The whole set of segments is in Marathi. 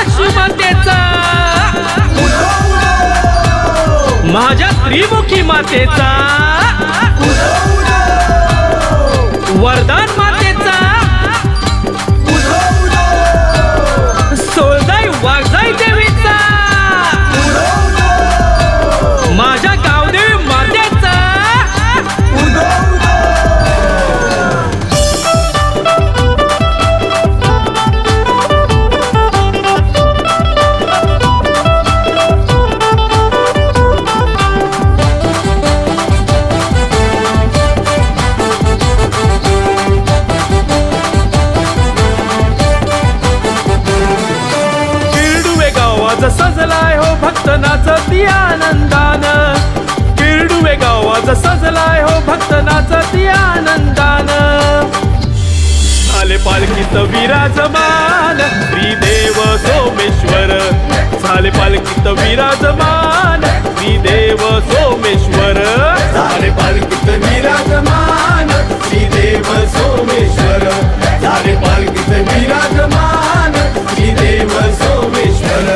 महालक्ष्मी मातेचा, माझ्या त्रिमुखी मातेचा, वरदान मातेचा, सोळदाई वाघजाई देवीचा, माझ्या गावदेवी मातेचा, सजलाय हो भक्त नाचती आनंदान, किरडुवे गावाचा सजलाय हो भक्त नाचती आनंदान, झाले पालखीत विराजमान श्रीदेव सोमेश्वर, झाले पालखीत विराजमान श्रीदेव सोमेश्वर, झाले पालखीत विराजमान श्रीदेव सोमेश्वर, झाले पालखीत विराजमान श्रीदेव सोमेश्वर.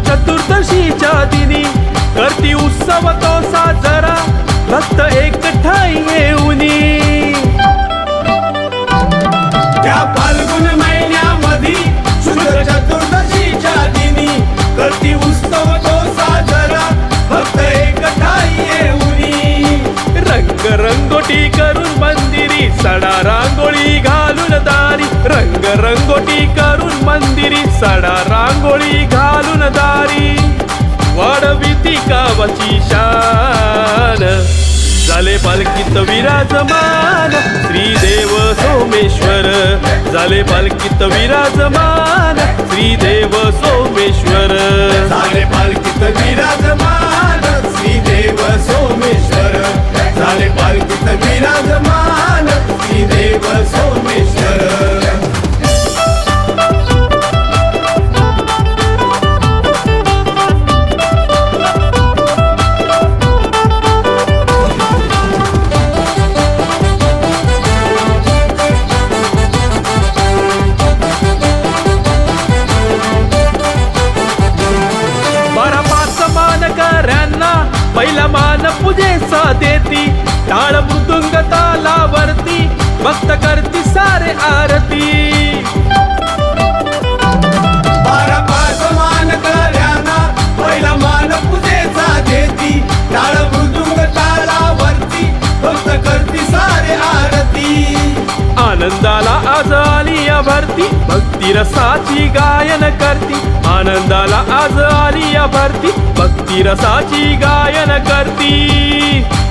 चतुर्दशीच्या दिनी करती उत्सव तो साजरा भक्त एकठाई येऊनी, त्या फाल्गुन महिन्यामध्ये शुद्ध चतुर्दशीच्या दिनी करती उत्सव तो साजरा भक्त एकठाई येऊनी, रंग रंगोटी करून मंदिरी सडा रांगोळी घालून दारी, रंग रंगोटी करून मंदिरी सडा रांगोळी घालून दारी, वाढविती गावाची शान, झाले पालखीत विराजमान श्रीदेव सोमेश्वर, झाले पालखीत विराजमान श्रीदेव सोमेश्वर, झाले पालखीत विराजमान श्रीदेव सोमेश्वर, झाले पालखीत विराजमान श्रीदेव सोमेश्वर. पहिला मान पूजेचा देती, टाळ मृदुंग तालावरती भक्त करती सारे आरती, 12 पाच मान कर्यांना पहिला मान पूजेचा देती, टाळ मृदुंग तालावरती भक्त करती सारे आरती, आनंदाला आज आली या भरती भक्ती रसाची गायन करती, आनंदाला आज आली या भरती भक्ती रसाची गायन करती,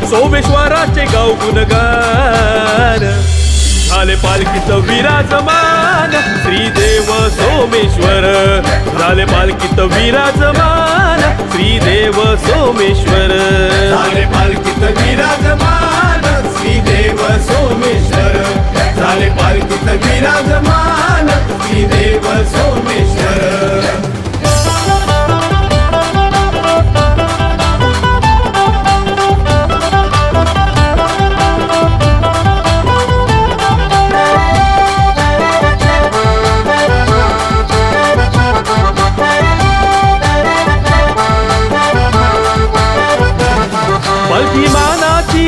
सोमेश्वराचे गाव गुणगान, झाले पालखीत विराजमान श्रीदेव सोमेश्वर, झाले पालखीत विराजमान श्रीदेव सोमेश्वर, झाले पालखीत विराजमान श्रीदेव सोमेश्वर, झाले पालखीत विराजमान श्रीदेव सोमेश्वर.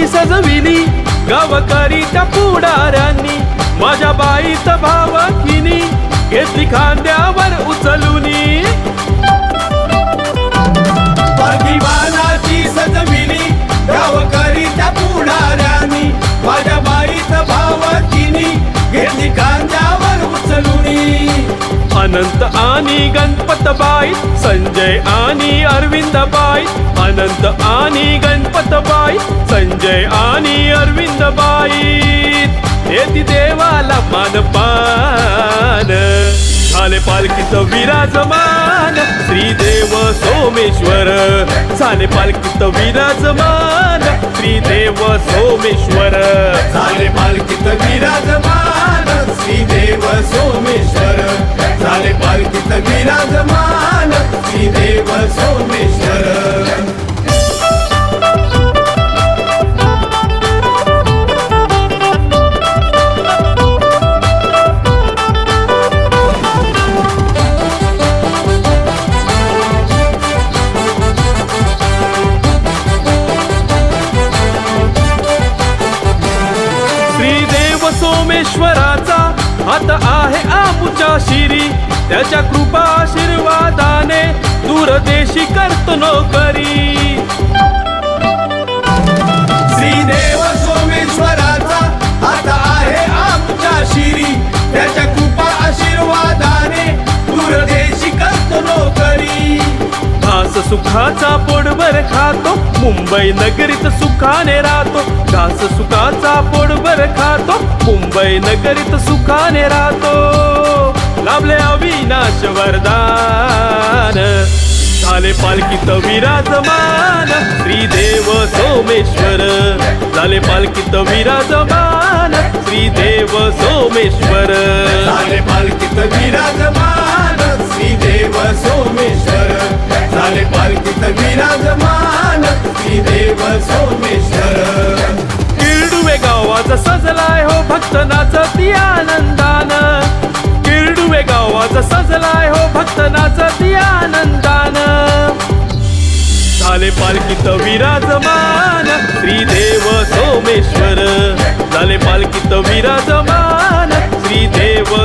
सजविली गावकरीच्या पुढाऱ्यांनी, माझ्या बाईत भावकिनी घेतली खांद्यावर उचलूनी, परगिवानाची सजविली गावकरीच्या पुढाऱ्यांनी, माझ्या बाईत भावकिनी घेतली खांद्यावर उचलूनी, अनंत आणि गणपतबाई, संजय आणि अरविंदबाई, अनंत आणि गणपतबाई, संजय आणि अरविंदबाई, देती देवाला मानपान, झाले पालखीत विराजमान श्रीदेव सोमेश्वर झाले पालखीत विराजमान श्रीदेव सोमेश्वर झाले पालखीत विराजमान श्रीदेव सोमेश्वर झाले पालखीत विराजमान श्रीदेव सोमेश्वर सोमेश्वराचा हात आहे आमुच्या शिरी त्याच्या कृपा आशीर्वादाने दूरदेशी करतो नोकरी श्रीदेव सोमेश्वराचा हात आहे आमुच्या शिरी त्याच्या कृपा आशीर्वादाने दूरदेशी करतो नोकरी घास सुखाचा पोटभर खातो मुंबई नगरीत सुखाने राहतो घास सुखाचा पोटभर खातो मुंबई नगरीत सुखाने राहतो लाभले अविनाश वरदान झाले पालखीत विराजमान श्रीदेव सोमेश्वर झाले पालखीत विराजमान श्रीदेव सोमेश्वर झाले पालखीत विराजमान श्रीदेव सोमेश्वर झाले पालखीत विराजमान श्रीदेव सोमेश्वर किरडुवे गावाचा सजलाय हो भक्त नाचती आनंदान किरडुवे गावाचा सजलाय हो भक्त नाचती आनंदान झाले पालखीत विराजमान श्रीदेव सोमेश्वर झाले पालखीत विराजमान श्रीदेव